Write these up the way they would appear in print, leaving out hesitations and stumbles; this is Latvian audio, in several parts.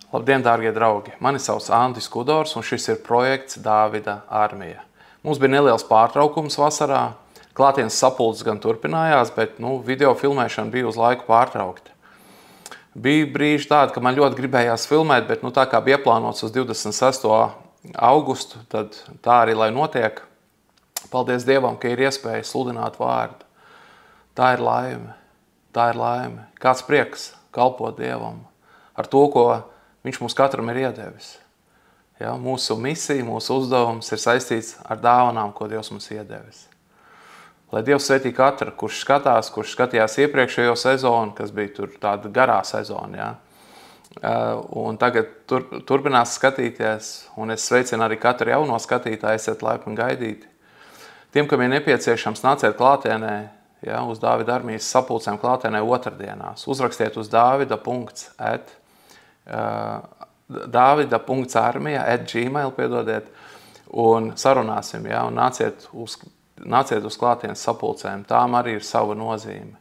Labdien, dārgie draugi! Mani sauc Andris Kudors, un šis ir projekts Dāvida armija. Mums bija neliels pārtraukums vasarā. Klātienes sapulces gan turpinājās, bet video filmēšana bija uz laiku pārtraukta. Bija brīži tādi, ka man ļoti gribējās filmēt, bet tā kā bija ieplānots uz 26. augustu, tad tā arī lai notiek. Paldies Dievam, ka ir iespēja sludināt vārdu. Tā ir laime. Tā ir laime. Kāds prieks kalpot Dievam ar to, ko Viņš mums katram ir iedevis. Ja, mūsu misija, mūsu uzdevums ir saistīts ar dāvanām, ko Dievs mums iedevis. Lai Dievs svētī katru, kurš skatījās iepriekšējo sezonu, kas bija tur tāda garā sezona. Ja. Un tagad turpinās skatīties, un es sveicinu arī katru jauno skatītāju, esiet laipni gaidīti. Tiem, kam ir nepieciešams, nāciet klātienē, ja, uz Dāvida armijas sapulcēm klātienē otrdienās. Uzrakstiet uz davida.armija@gmail, piedodiet, un sarunāsim, ja, un nāciet uz klātienes sapulcēm. Tām arī ir sava nozīme.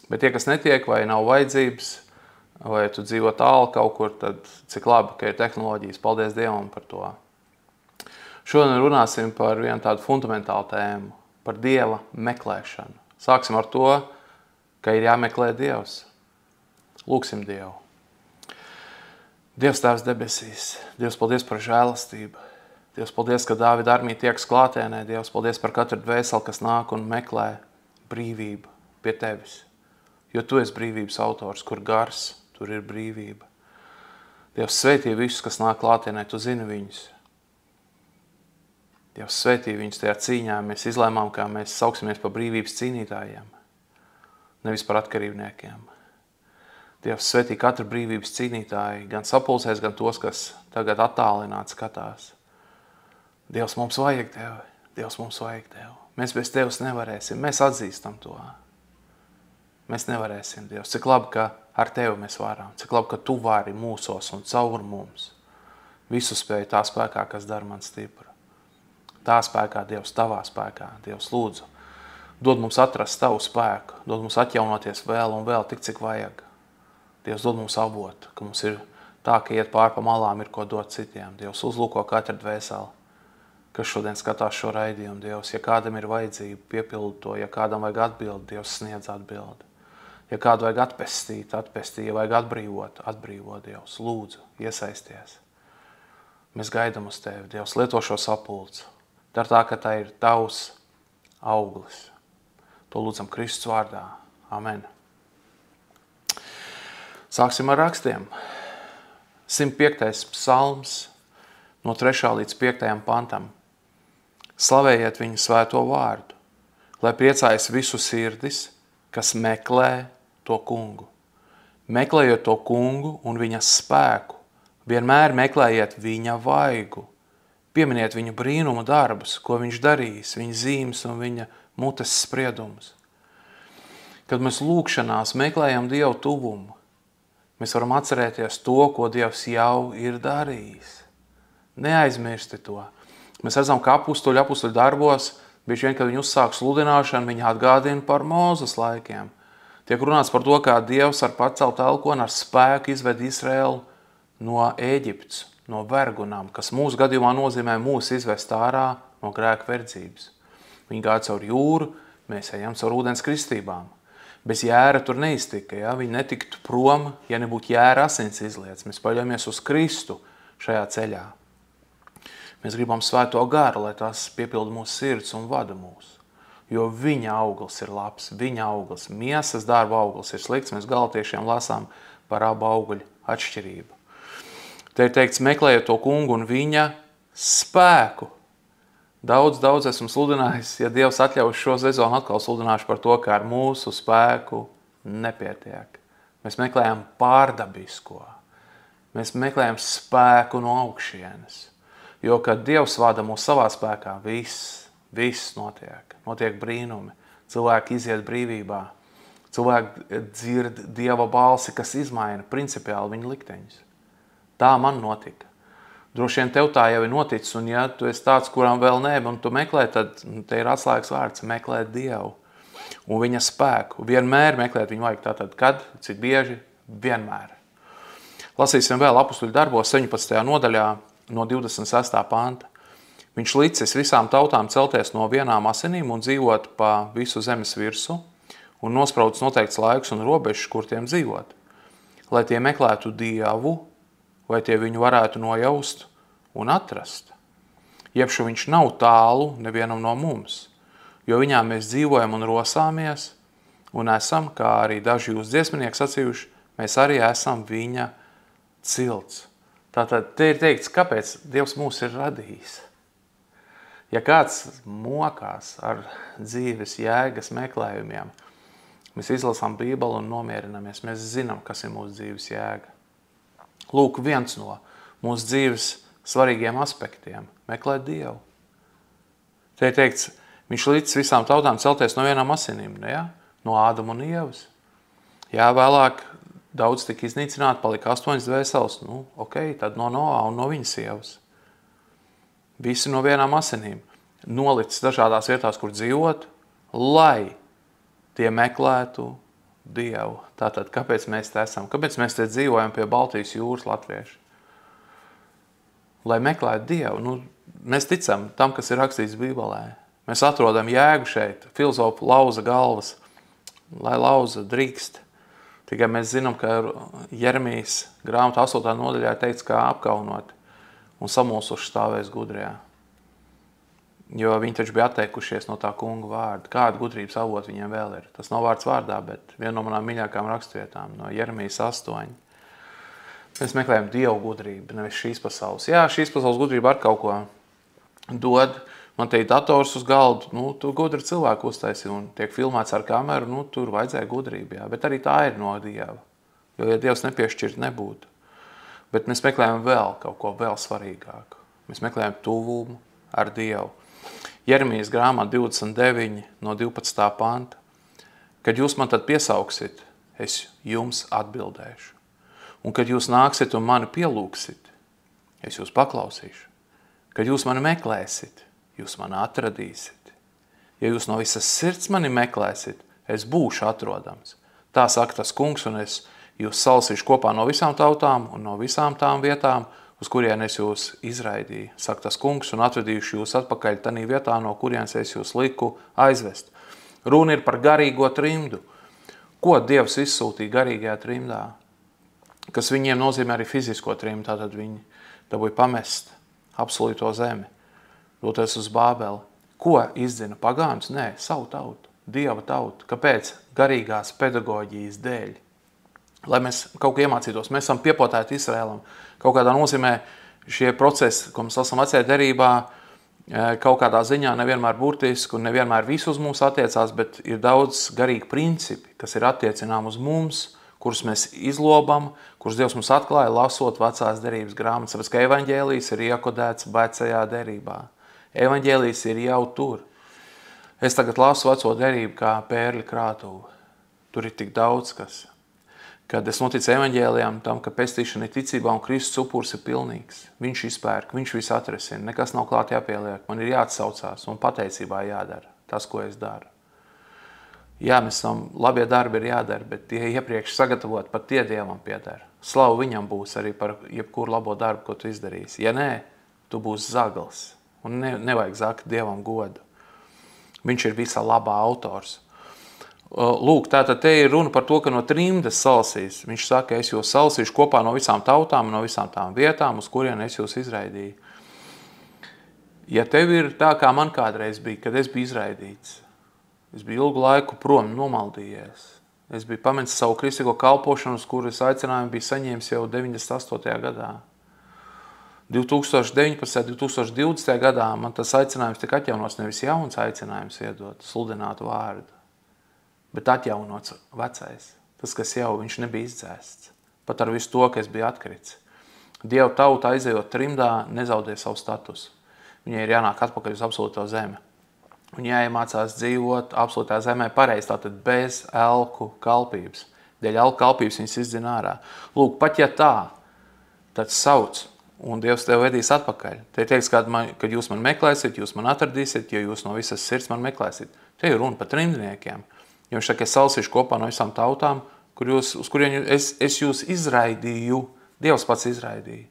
Bet tie, kas netiek vai nav vajadzības, vai tu dzīvo tālu kaut kur, tad cik labi, ka ir tehnoloģijas. Paldies Dievam par to. Šodien runāsim par vienu tādu fundamentālu tēmu, par Dieva meklēšanu. Sāksim ar to, ka ir jāmeklē Dievs. Lūksim Dievu. Dievs Tēvs debesīs, Dievs, paldies par žēlastību. Dievs, paldies, ka Dāvida armija tiekas klātienē. Dievs, paldies par katru dvēseli, kas nāk un meklē brīvību pie Tevis. Jo Tu esi brīvības autors, kur gars, tur ir brīvība. Dievs, svētī visus, kas nāk klātienē, Tu zini viņus. Dievs, svētī viņus tajā cīņā. Mēs izlēmām, kā mēs sauksimies par brīvības cīnītājiem, nevis par atkarībniekiem. Dievs, svētī katru brīvības cīnītāju, gan sapulcēs, gan tos, kas tagad attālināti skatās. Dievs, mums vajag Tevi. Dievs, mums vajag Tevi. Mēs bez Tevis nevarēsim. Mēs atzīstam to. Mēs nevarēsim, Dievs. Cik labi, ka ar Tevi mēs varam. Cik labi, ka Tu vari mūsos un caur mums. Visu spēju tā spēkā, kas dara man stipru. Tā spēkā, Dievs, Tavā spēkā. Dievs, lūdzu, dod mums atrast Tavu spēku. Dod mums atjaunoties vēl un vēl, tik cik vajag. Dievs, dod mums avotu, ka mums ir tā, ka iet pār pa malām ir ko dot citiem. Dievs, uzlūko katru dvēseli, kas šodien skatās šo raidījumu. Dievs, ja kādam ir vajadzība, piepildu to. Ja kādam vajag atbildi, Dievs, sniedz atbildi. Ja kādu vajag atpestīt, ja vajag atbrīvot, Dievs, lūdzu, iesaisties. Mēs gaidām uz Tevi, Dievs, lieto šo sapulci. Dar tā, ka tā ir Tavs auglis. To lūdzam Kristus vārdā. Amen. Sāksim ar rakstiem. 105. psalms no 3. līdz 5. pantam. Slavējiet viņu svēto vārdu, lai priecājas visu sirdis, kas meklē to kungu. Meklējiet to kungu un viņa spēku. Vienmēr meklējiet viņa vaigu. Pieminiet viņu brīnumu darbus, ko viņš darīs, viņa zīmes un viņa mutes spriedumus. Kad mēs lūkšanās meklējam Dievu tuvumu, mēs varam atcerēties to, ko Dievs jau ir darījis. Neaizmirsti to. Mēs redzam, ka apustuļu darbos, bieži vien, kad viņi uzsāk sludināšanu, viņi atgādina par Mūzes laikiem. Tiek runāts par to, kā Dievs ar paceltu elkonu, ar spēku izved Izraēlu no Ēģiptes, no vergunām, kas mūsu gadījumā nozīmē mūs izvest ārā no grēka verdzības. Viņi gāja caur jūru, mēs ejam caur ūdens kristībām. Bez jēra tur neiztika, ja? Viņi netiktu prom, ja nebūtu jēra asins izlietas. Mēs paļaujamies uz Kristu šajā ceļā. Mēs gribam svēto garu, lai tās piepilda mūsu sirds un vada mūs. Jo viņa auglis ir labs, viņa auglis, miesas darba auglis ir slikts. Mēs Galatiešiem lasām par abu augļu atšķirību. Te ir teikts, meklējiet to kungu un viņa spēku. Daudz esmu sludinājis, ja Dievs atļaus šo sezonu atkal sludināšu par to, ka ar mūsu spēku nepietiek. Mēs meklējam pārdabisko. Mēs meklējam spēku no augšienes. Jo, kad Dievs vada mūs savā spēkā, viss notiek. Notiek brīnumi. Cilvēki iziet brīvībā. Cilvēki dzird Dieva balsi, kas izmaina principiāli viņa likteņus. Tā man notika. Droši vien tev tā jau ir noticis, un ja tu esi tāds, kuram vēl nē, un tu meklē, tad te ir atslēgas vārds – meklēt Dievu un viņa spēku. Vienmēr meklēt viņu vajag tātad, kad, cik bieži, vienmēr. Lasīsim vēl Apustuļu darbos 17. nodaļā no 26. panta. Viņš licis visām tautām celties no vienām asinīm un dzīvot pa visu zemes virsu un nospraudis noteikts laiks un robežas, kur tiem dzīvot, lai tie meklētu Dievu, vai tie viņu varētu nojaust un atrast. Jebšu viņš nav tālu nevienam no mums, jo viņā mēs dzīvojam un rosāmies, un esam, kā arī daži jūs dziesminieki sacījuši, mēs arī esam viņa cilts. Tātad te ir teikts, kāpēc Dievs mūs ir radījis. Ja kāds mokās ar dzīves jēgas meklējumiem, mēs izlasām Bībeli un nomierinamies, mēs zinām, kas ir mūsu dzīves jēga. Lūk, viens no mūsu dzīves svarīgiem aspektiem – meklēt Dievu. Te ir teikts, viņš līdz visām tautām celties no vienām asinīm, ne, ja? No Ādama un Ievas. Jā, vēlāk daudz tika iznīcināti, palika 8 dvēseles, tad no Noā un no viņas sievas. Visi no vienām asinīm, nolicis dažādās vietās, kur dzīvot, lai tie meklētu Dievu. Tātad, kāpēc mēs te esam? Kāpēc mēs te dzīvojam pie Baltijas jūras latvieši? Lai meklētu Dievu. Mēs ticam tam, kas ir rakstīts Bībelē. Mēs atrodam jēgu šeit. Filozofi lauza galvas, lai lauza drīkst. Tikai mēs zinām, ka Jeremijas grāmata 8. nodaļā teikts, kā apkaunot un samulsuši stāvēs gudrijā. Jo viņi taču bija atteikušies no tā kunga vārda. Kāda gudrības avot viņiem vēl ir? Tas nav vārds vārdā, bet viena no manām mīļākām rakstvietām, no Jeremijas 8. Mēs meklējam Dievu gudrību, nevis šīs pasaules. Jā, šīs pasaules gudrība ar kaut ko dod. Man te ir dators uz galdu, tu gudri cilvēku uztaisi un tiek filmēts ar kameru, tur vajadzēja gudrību, jā. Bet arī tā ir no Dieva. Jo, ja Dievs nepiešķirt, nebūtu. Bet mēs meklējam vēl kaut ko vēl svarīgāku. Mēs meklējam tuvumu ar Dievu. Jeremijas grāmata 29 no 12. panta. Kad jūs man tad piesauksit, es jums atbildēšu. Un kad jūs nāksit un mani pielūksit, es jūs paklausīšu. Kad jūs mani meklēsit, jūs mani atradīsit. Ja jūs no visas sirds mani meklēsit, es būšu atrodams. Tā saka tas kungs, un es jūs salsīšu kopā no visām tautām un no visām tām vietām, uz kurien es jūs izraidīju, saka tas kungs, un atvedīšu jūs atpakaļ tanī vietā, no kurienes es jūs liku aizvest. Runa ir par garīgo trimdu. Ko Dievs izsūtīja garīgajā trimdā? Kas viņiem nozīmē arī fizisko trimdu, tātad viņi dabūja pamest apsolīto zemi, doties uz Bābeli. Ko izdzina pagāns? Nē, savu tautu, Dieva tautu. Kāpēc? Garīgās pedagoģijas dēļ. Lai mēs kaut ko iemācītos. Mēs esam piepotēti Izraēlam. Kaut kādā nozīmē šie procesi, ko mēs lasām vecajā derībā, kaut kādā ziņā nevienmēr burtiski un nevienmēr visu uz mums attiecās, bet ir daudz garīgi principi, kas ir attiecinām uz mums, kurus mēs izlobam, kurus Dievs mums atklāja, lasot vecās derības grāmatas. Tāpēc, ka evaņģēlijs ir iekodēts vecajā derībā. Evaņģēlijs ir jau tur. Es tagad lasu veco derību kā pērļa krātuvu. Tur ir tik daudz kas. Kad es noticu evaņģēlijām tam, ka pestīšana ir ticībā un Kristus upurs ir pilnīgs. Viņš izpērk, viņš visu atrisina, nekas nav klāt jāpieliek. Man ir jāatsaucās un pateicībā jādara tas, ko es daru. Jā, mēs esam, labie darbi ir jādara, bet tie iepriekš sagatavot, pat tie Dievam piedara. Slavu viņam būs arī par jebkuru labo darbu, ko tu izdarīsi. Ja nē, tu būsi zagals. Un nevajag zakt Dievam godu. Viņš ir visā labā autors. Lūk, tātad te ir runa par to, ka no trimdas salsīs. Viņš saka, es jūs salsīšu kopā no visām tautām, no visām tām vietām, uz kurien es jūs izraidīju. Ja tev ir tā, kā man kādreiz bija, kad es biju izraidīts, es biju ilgu laiku prom nomaldījies, es biju pametis savu kristīgo kalpošanu, uz kuru es aicinājumu biju saņēmis jau 98. gadā. 2019. 2020. gadā man tas aicinājums tika atjaunots, nevis jauns aicinājums iedot, sludināt vārdu. Bet atjaunots vecais. Tas, kas jau viņš nebija izdzēsts. Pat ar visu to, ka es biju atkrits. Dieva tauta aizejot trimdā nezaudē savu statusu. Viņai ir jānāk atpakaļ uz absolūto zemi. Viņai jāiemācās dzīvot absolūtā zemē pareizi, tātad bez elku kalpības. Dēļ elku kalpības viņas izdzina ārā. Lūk, pat ja tā, tad sauc, un Dievs tev vedīs atpakaļ. Te teiks, kad jūs man meklēsiet, jūs man atradīsiet, ja jūs no visas sirds man meklēsiet. Te ir runa par trimdniekiem. Jo viņš saka, es salsīšu kopā no visām tautām, uz kurien es jūs izraidīju Dievs pats izraidīja.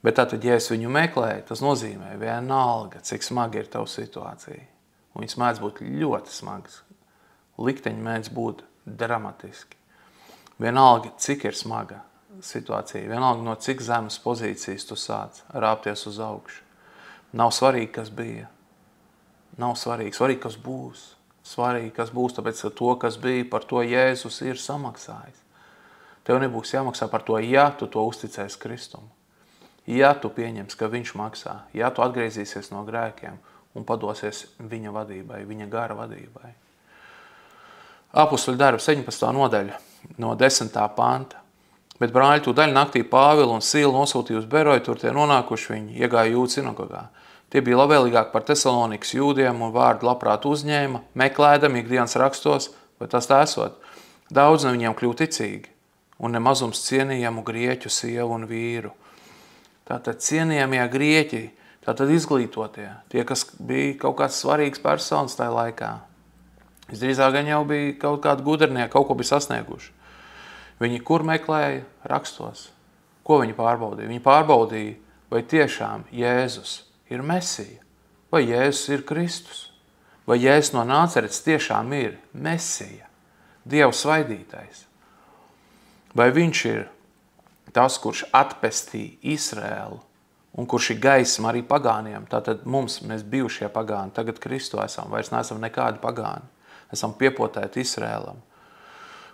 Bet tātad, ja es viņu meklēju, tas nozīmē vienalga, cik smagi ir tava situācija. Un viņas mēdz būt ļoti smagas. Likteņi mēdz būt dramatiski. Vienalga, cik ir smaga situācija. Vienalga, no cik zemes pozīcijas tu sāc rāpties uz augšu. Nav svarīgi, kas bija. Nav svarīgi. Svarīgi, kas būs. Svarīgi, kas būs, tāpēc, ka to, kas bija, par to Jēzus ir samaksājis. Tev nebūs jāmaksā par to, ja tu to uzticēsi Kristumu. Ja tu pieņems, ka viņš maksā, ja tu atgriezīsies no grēkiem un padosies viņa vadībai, viņa gara vadībai. Apustuļu darbi 17. nodaļa no 10. panta. Bet brāļi tūdaļ naktī Pāvilu un Sīlu nosūtīja uz Beroju, tur tie nonākuši viņi iegāja Jūdu sinagogā. Tie bija labvēlīgāk par Tesalonikas jūdiem un vārdu labprāt uzņēma, meklēdami ikdienas rakstos, vai tas tā esot. Daudz no viņiem kļūst ticīgi un nemazums cienījamu grieķu sievu un vīru. Tātad cienījamie grieķi, tātad izglītotie, tie, kas bija kaut kāds svarīgs personas tajā laikā. Visdrīzāk gan jau bija kaut kādi gudrinieki, kaut ko bija sasnieguši. Viņi kur meklēja? Rakstos. Ko viņi pārbaudīja? Viņi pārbaudīja, vai tiešām Jēzus ir Mesija, vai Jēzus ir Kristus, vai Jēzus no Nācerets tiešām ir Mesija, Dieva svaidītais. Vai viņš ir tas, kurš atpestīja Izraēlu un kurš ir gaisma arī pagāniem. Tātad mēs bijušie pagāni, tagad Kristu esam, vairs neesam nekādi pagāni. Esam piepotēti Izraēlam.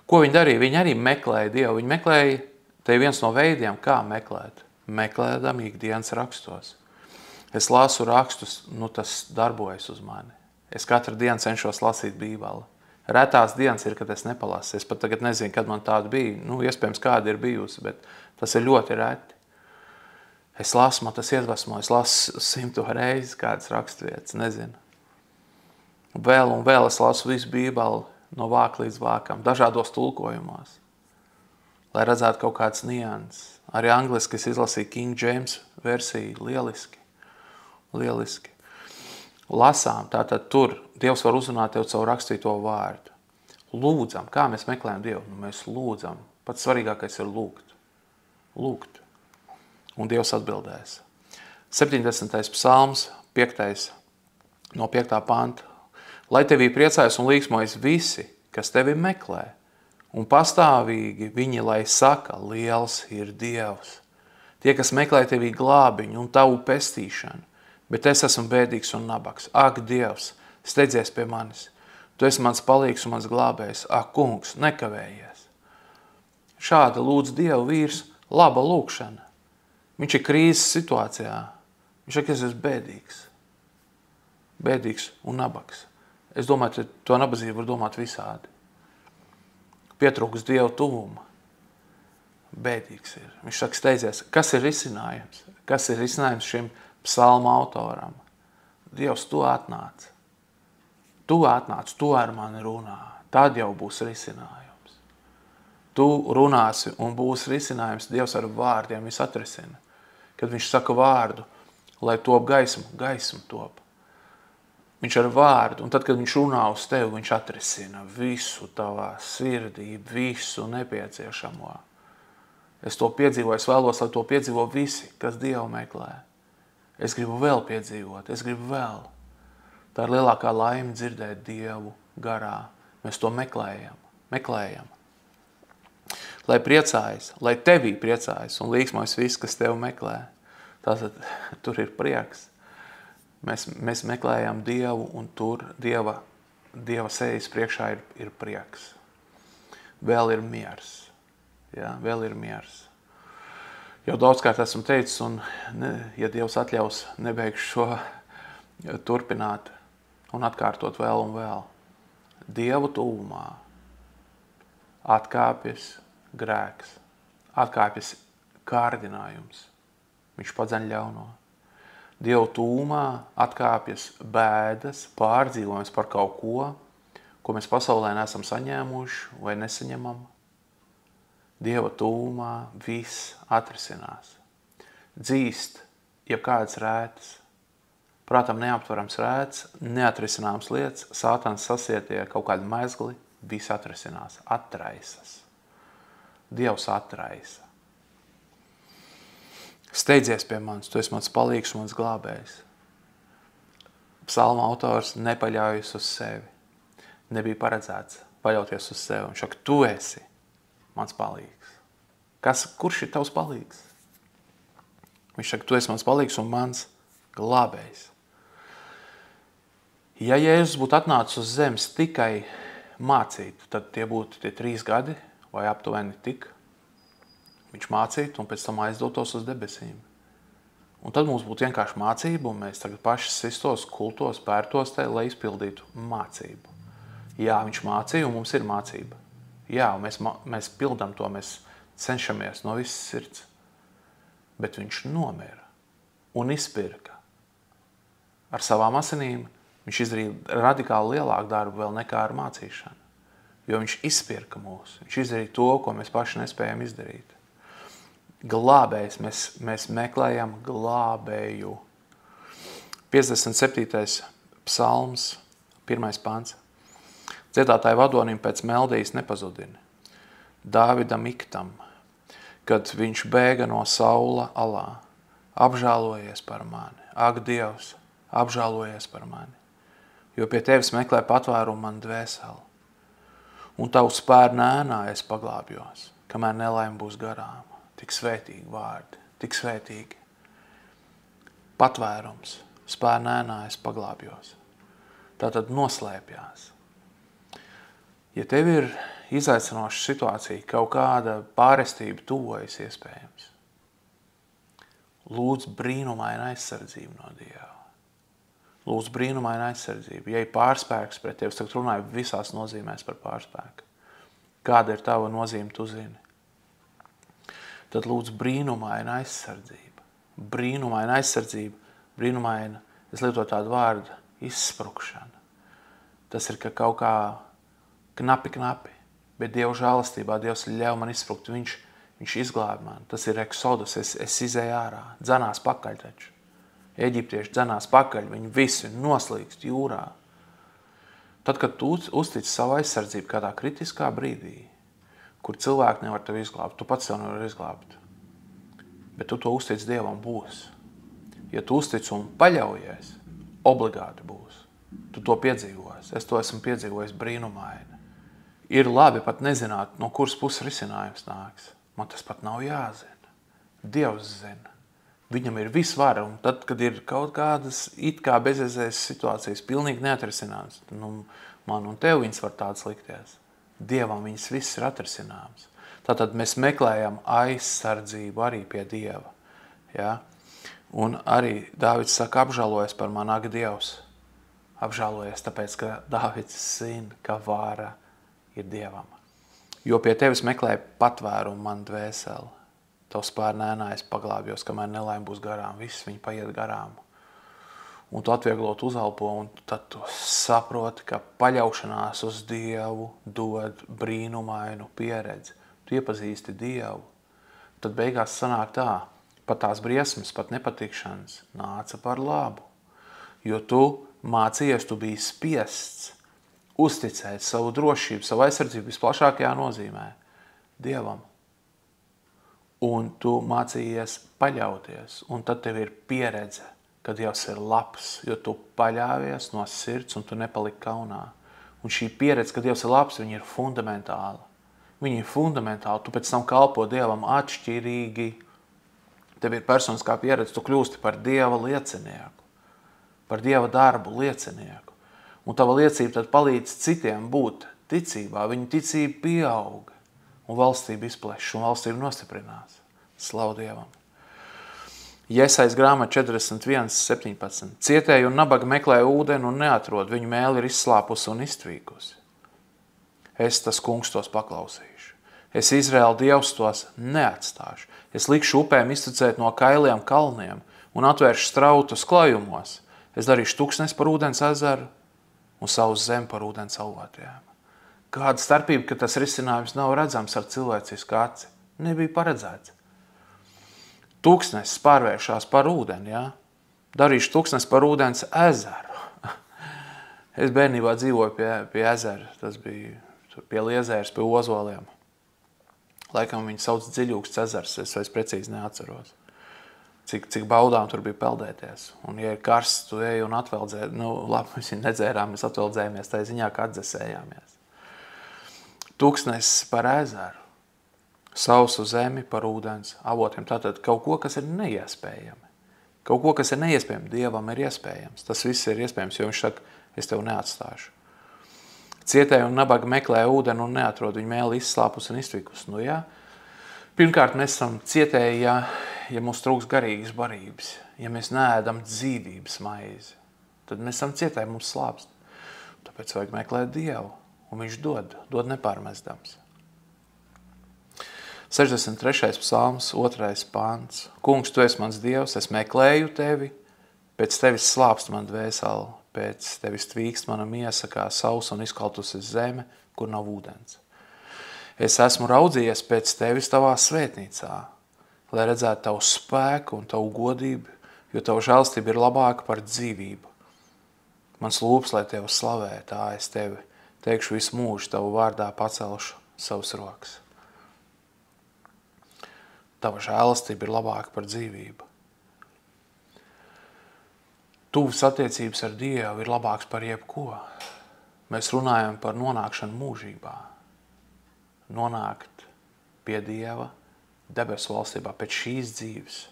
Ko viņi darīja? Viņi arī meklēja Dievu. Viņi meklēja, te ir viens no veidiem, kā meklēt. Meklēdam ikdienas rakstos. Es lasu rakstus, tas darbojas uz mani. Es katru dienu cenšos lasīt Bībeli. Retās dienas ir, kad es nepalasu. Es pat tagad nezinu, kad man tāda bija. Iespējams, kāda ir bijusi, bet tas ir ļoti reti. Es lasu, man tas iedvesmo. Es lasu 100 reizes kādas raksturvietas, nezinu. Vēl un vēl es lasu visu Bībeli no vāka līdz vākam, dažādos tulkojumos, lai redzētu kaut kāds nianses. Arī angliski es izlasīju King James versiju, lieliski. Lasām, tātad tur Dievs var uzrunāt tev caur rakstīto vārdu. Lūdzam, kā mēs meklējam Dievu? Mēs lūdzam. Pats svarīgākais ir lūgt. Lūgt. Un Dievs atbildēs. 70. psalms, 5. no 5. panta. Lai tevī priecājas un līksmojas visi, kas tevi meklē, un pastāvīgi viņi, lai saka, liels ir Dievs. Tie, kas meklē tevī glābiņu un tavu pestīšanu, bet es esmu bēdīgs un nabaks. Ak, Dievs, steidzies pie manis. Tu esi mans palīgs un mans glābējs. Ak, kungs, nekavējies. Šāda lūdz Dievu vīrs, laba lūkšana. Viņš ir krīzes situācijā. Viņš saka, es esmu bēdīgs. Bēdīgs un nabaks. Es domāju, ka to nabadzību var domāt visādi. Pietrūks Dievu tuvuma. Bēdīgs ir. Viņš saka, steidzies. Kas ir risinājums? Kas ir risinājums šim psalma autoram? Dievs, tu atnāc. Tu atnāc, tu ar mani runā. Tad jau būs risinājums. Tu runāsi un būs risinājums. Dievs ar vārdiem visu atrisina. Kad viņš saka vārdu, lai top gaismu, gaismu top. Viņš ar vārdu, un tad, kad viņš runā uz tevi, viņš atrisina visu tavā sirdī, visu nepieciešamo. Es to piedzīvoju, es vēlos, lai to piedzīvo visi, kas Dievu meklē. Es gribu vēl piedzīvot, es gribu vēl. Tā ir lielākā laime dzirdēt Dievu garā. Mēs to meklējam. Lai priecājas, lai tevī priecājas un līksmojas viss, kas tevi meklē. Tātad tur ir prieks. Mēs meklējam Dievu, un tur Dieva sejas priekšā ir prieks. Vēl ir miers. Ja, vēl ir miers. Jau daudzkārt esmu teicis, un ja Dievs atļaus, nebeigšu šo turpināt un atkārtot vēl un vēl. Dievu tuvumā atkāpjas grēks, atkāpjas kārdinājums. Viņš padzeņ ļauno. Dievu tūmā atkāpjas bēdas, pārdzīvojums par kaut ko mēs pasaulē neesam saņēmuši vai nesaņemam. Dieva tūmā viss atrisinās. Dzīst jebkādas rētas. Prātam neaptverams rētas, neatrisināms lietas, sātans sasietie kaut kādi mezgli, viss atrisinās, atraisas. Dievs atraisa. Steidzies pie manis, tu esi mans palīgs un mans glābējs. Psalma autors nepaļaujas uz sevi. Nebija paredzēts paļauties uz sevi. Viņš saka, tu esi mans palīgs. Kurš ir tavs palīgs? Viņš saka, tu esi mans palīgs un mans glābējs. Ja Jēzus būtu atnācis uz zemes tikai mācīt, tad tie būtu tie 3 gadi vai aptuveni tik. Viņš mācītu un pēc tam aizdotos uz debesīm. Un tad mums būtu vienkārši mācība, un mēs tagad paši sistos, kultos, pērtos te, lai izpildītu mācību. Jā, viņš mācīja, un mums ir mācība. Jā, mēs pildam to, mēs cenšamies no visas sirds. Bet viņš nomira un izpirka. Ar savām asinīm viņš izdarīja radikāli lielāku darbu vēl nekā ar mācīšanu. Jo viņš izpirka mūs. Viņš izdarīja to, ko mēs paši nespējam izdarīt. Glābējs, mēs meklējam glābēju. 57. psalms, 1. pants. Dziedātāju vadonim pēc meldijas nepazudini. Dāvidam iktam, kad viņš bēga no saula alā. Apžālojies par mani. Ak, Dievs, apžālojies par mani. Jo pie tevis meklē patvērumu man dvēseli. Un tavu spērnu ēnā es paglābjos, kamēr nelaime būs garām. Tik svētīgi vārdi, tik svētīgi. Patvērums, spērnēnā es paglābjos. Tātad noslēpjās. Ja tev ir izaicinoša situācija, kaut kāda pārestība tuvojas iespējams, lūdz brīnumainu aizsardzību no Dieva. Lūdz brīnumainu aizsardzību. Ja ir pārspēks pret tevi, tagad runāju visās nozīmēs par pārspēku. Kāda ir tava nozīme, tu zini? Tad lūdzu brīnumaina aizsardzība. Brīnumaina aizsardzība, brīnumaina, es lietotu tādu vārdu, izsprukšana. Tas ir, ka kaut kā knapi, bet Dieva žēlastībā Dievs ļauj man izsprukt, viņš izglāb man. Tas ir eksodus, es izēju ārā, dzenās pakaļ taču. Eģiptieši dzenās pakaļ, viņi visi noslīkst jūrā. Tad, kad tu uztici savu aizsardzību kādā kritiskā brīdī, kur cilvēki nevar tevi izglābt, tu pats sev nevar izglābt. Bet tu to uztic Dievam būs. Ja tu uztic un paļaujies, obligāti būs. Tu to piedzīvosi. Es to esmu piedzīvojis brīnumaini. Ir labi pat nezināt, no kuras puses risinājums nāks. Man tas pat nav jāzina. Dievs zina. Viņam ir viss vara, un tad, kad ir kaut kādas it kā bezizējas situācijas, pilnīgi neatrisināts, man un tev viņas var tāds likties. Dievam viņas viss ir atrisināms. Tātad mēs meklējam aizsardzību arī pie Dieva. Ja? Un arī Dāvids saka, apžēlojies par mani, ak, Dievs. Apžēlojies, tāpēc, ka Dāvids zina, ka vāra ir Dievam. Jo pie tevis meklē patvērumu man dvēseli. Tavu spārnēnā es paglābjos, kamēr nelaime būs garām. Viss viņi paiet garām. Un tu atvieglot uzalpo, un tad tu saproti, ka paļaušanās uz Dievu dod brīnumainu pieredzi. Tu iepazīsti Dievu. Tad beigās sanāk tā, pat tās briesmas, pat nepatikšanas nāca par labu. Jo tu mācījies, tu biji spiests uzticēt savu drošību, savu aizsardzību visplašākajā nozīmē Dievam. Un tu mācījies paļauties, un tad tev ir pieredze, ka Dievs ir labs, jo tu paļāvies no sirds un tu nepaliki kaunā. Un šī pieredze, ka Dievs ir labs, viņa ir fundamentāla. Viņa ir fundamentāla, tu pēc tam kalpo Dievam atšķirīgi. Tev ir personiskā pieredze, tu kļūsti par Dieva liecinieku, par Dieva darbu liecinieku. Un tava liecība tad palīdz citiem būt ticībā, viņa ticība pieaug, un valstība izpleš, un valstība nostiprinās. Slavu Dievam! Jesais grāmata 41:17. Cietēji un nabaga meklē ūdeni un neatrod, viņu mēli ir izslāpusi un iztvīkusi. Es, tas kungs, tos paklausīšu. Es, Izraēla Dievs, tos neatstāšu. Es likšu upēm iztucēt no kailiem kalniem un atvēršu strautus klājumos. Es darīšu tuksnes par ūdens ezeru un savu zemi par ūdens avotiem. Kāda starpība, ka tas risinājums nav redzams ar cilvēcisku aci? Nebija paredzēts. Tūkstnesis pārvēršās par ūdeni, ja? Darīšu tūkstnesi par ūdens ezeru. Es bērnībā dzīvoju pie ezera, tas bija pie Liezēras, pie Ozoliem. Laikam viņi sauc Dziļūksts ezers, es vairs precīzi neatceros. cik baudām tur bija peldēties. Un, ja ir karsts, tu ej un atveldzē. Labi, mēs viņu nedzērām, mēs atveldzējāmies tā ziņā, ka atdzesējāmies. Tūkstnesis par ezeru, sausu zemi par ūdens avotiem. Tātad kaut ko, kas ir neiespējami. Kaut ko, kas ir neiespējami, Dievam ir iespējams. Tas viss ir iespējams, jo viņš saka, es tev neatstāšu. Cietēji un nabaga meklē ūdeni un neatrod, viņa mēli izslāpus un iztvikus. Jā. Pirmkārt, mēs esam cietēji, ja mums trūks garīgas barības, ja mēs neēdam dzīvības maizi, tad mēs esam cietēji, mums slāpst. Tāpēc vajag meklēt Dievu, un viņš dod nepārmestams. 63. psalms, 2. pants. Kungs, tu esi mans Dievs, es meklēju tevi, pēc tevis slāpst man dvēseli, pēc tevis tvīkst mana miesa kā sausa un izkaltusi zeme, kur nav ūdens. Es esmu raudzījies pēc tevis tavā svētnīcā, lai redzētu tavu spēku un tavu godību, jo tavu žēlstība ir labāka par dzīvību. Mans lūps, lai tevi slavē, tā es tevi teikšu visu mūžu, tavu vārdā pacelšu savus rokas. Tava žēlastība ir labāka par dzīvību. Tuvas attiecības ar Dievu ir labāks par jebko. Mēs runājam par nonākšanu mūžībā. Nonākt pie Dieva debesu valstībā pēc šīs dzīves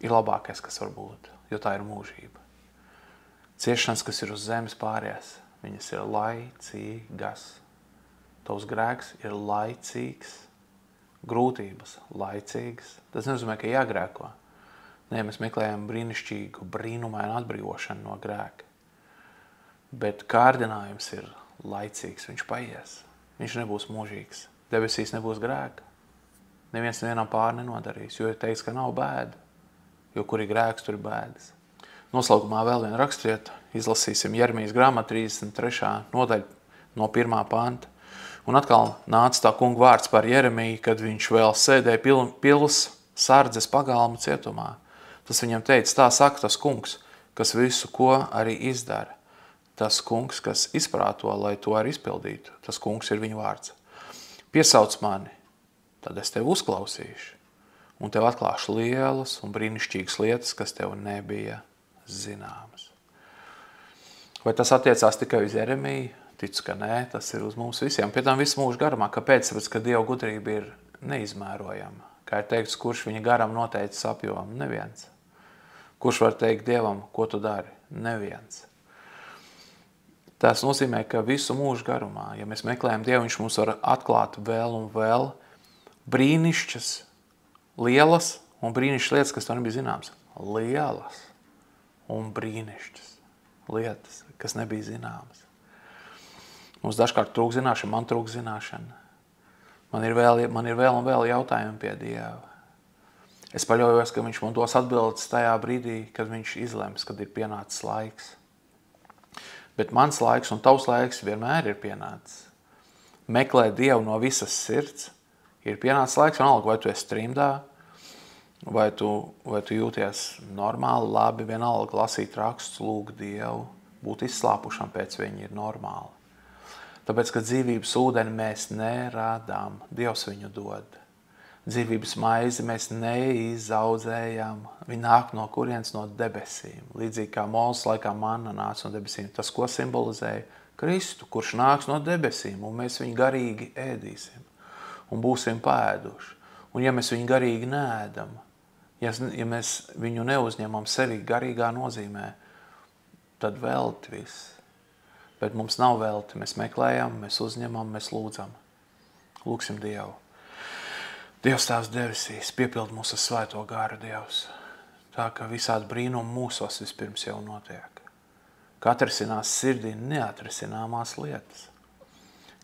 ir labākais, kas var būt, jo tā ir mūžība. Ciešanas, kas ir uz zemes pāries, viņas ir laicīgas. Tavs grēks ir laicīgs. Grūtības laicīgas. Tas nenozīmē, ka jāgrēko. Nē, mēs meklējam brīnišķīgu, brīnumainu atbrīvošanu no grēka. Bet kārdinājums ir laicīgs, viņš paies. Viņš nebūs mūžīgs. Debesīs nebūs grēka. Neviens nevienam pāri nenodarīs, jo ir teiks, ka nav bēda. Jo kur ir grēks, tur ir bēdas. Noslēgumā vēl vienu raksturiet. Izlasīsim Jeremijas grāmatu 33. nodaļu no 1. panta. Un atkal nāca tā kunga vārds par Jeremiju, kad viņš vēl sēdēja pils sardzes pagalmu cietumā. Tas viņam teica, tā saka tas kungs, kas visu, ko arī izdara. Tas kungs, kas izprāto, lai to arī izpildītu. Tas kungs ir viņa vārds. Piesauc mani, tad es tevi uzklausīšu. Un tev atklāšu lielas un brīnišķīgas lietas, kas tev nebija zināmas. Vai tas attiecās tikai uz Jeremiju? Ticu, ka nē, tas ir uz mums visiem. Pie tam visu mūžu garumā. Kāpēc? Tāpēc, ka Dieva gudrība ir neizmērojama. Kā ir teikts, kurš viņa garam noteicis apjomu? Neviens. Kurš var teikt Dievam, ko tu dari? Neviens. Tas nozīmē, ka visu mūžu garumā, ja mēs meklējam Dievu, viņš mums var atklāt vēl un vēl brīnišķas, lielas un brīnišķas lietas, kas to nebija zināmas. Lielas un brīnišķas lietas, kas nebija zināmas. Mums dažkārt trūk zināšana, man trūk zināšana. Man ir vēl un vēl jautājumi pie Dieva. Es paļaujos, ka viņš man dos atbildes tajā brīdī, kad viņš izlems, kad ir pienācis laiks. Bet mans laiks un tavs laiks vienmēr ir pienācis. Meklēt Dievu no visas sirds ir pienācis laiks, vienalga, vai tu esi trimdā, vai tu jūties normāli, labi, vienalga lasīt rakstus, lūgt Dievu, būt izslāpušam pēc viņa ir normāli. Tāpēc, ka dzīvības ūdeni mēs nerādām, Dievs viņu dod. Dzīvības maizi mēs neizaudzējam, viņa nāk no kurienes no debesīm. Līdzīgi kā Mozus laikā manna nāca no debesīm. Tas, ko simbolizēja Kristu, kurš nāks no debesīm, un mēs viņu garīgi ēdīsim un būsim pēduši. Un ja mēs viņu garīgi neēdam, ja mēs viņu neuzņemam sevi garīgā nozīmē, tad velti viss. Bet mums nav velti. Mēs meklējam, mēs uzņemam, mēs lūdzam. Lūksim Dievu. Dievs tās debesīs, piepild mūsu svēto garu, Dievs. Tā, ka visādi brīnumi mūsos vispirms jau notiek. Ka atrisinās sirdī neatrisināmās lietas.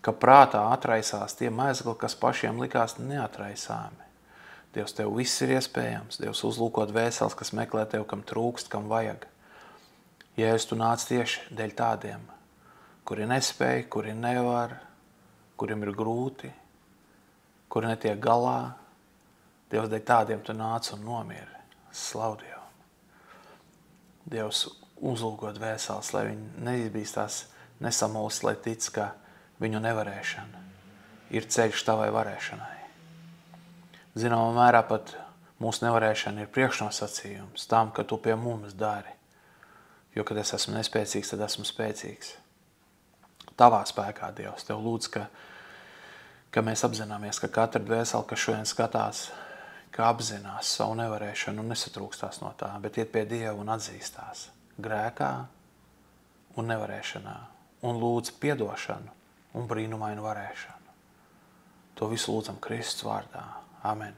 Ka prātā atraisās tie mezgli, kas pašiem likās neatraisāmi. Dievs, tev viss ir iespējams. Dievs uzlūkot vēseles, kas meklē tev, kam trūkst, kam vajag. Jēzus, tu nāc tieši dēļ tādiem, kuri nespēj, kuri nevar, kuriem ir grūti, kuri netiek galā. Dievs, dēļ tādiem tu nāc un nomiri. Slavu Dievu. Dievs, uzlūkot vēseles, lai viņi neizbīstās, nesamulst, lai tic, ka viņu nevarēšana ir ceļš tavai varēšanai. Zināmā mērā pat Mūsu nevarēšana ir priekšnosacījums tam, ka tu pie mums dari. Jo, kad es esmu nespēcīgs, tad esmu spēcīgs. Tavā spēkā, Dievs, Tev lūdzu, ka mēs apzināmies, ka katra dvēsele, kas šodien skatās, ka apzinās savu nevarēšanu un nesatrūkstās no tā, bet iet pie Dieva un atzīstās grēkā un nevarēšanā un lūdz piedošanu un brīnumainu varēšanu. To visu lūdzam Kristus vārdā. Amen.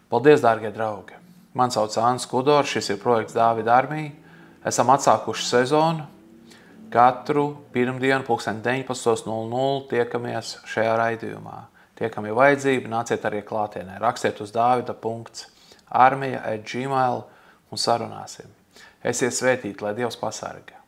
Paldies, dārgie draugi! Man sauc Ānis Kudors, šis ir projekts Dāvida armija. Esam atsākuši sezonu. Katru pirmdienu 19:00 tiekamies šajā raidījumā. Tie, kam ir vajadzība, nāciet arī klātienē. Rakstiet uz davida.armija@gmail un sarunāsim. Esiet svētīti, lai Dievs pasargā.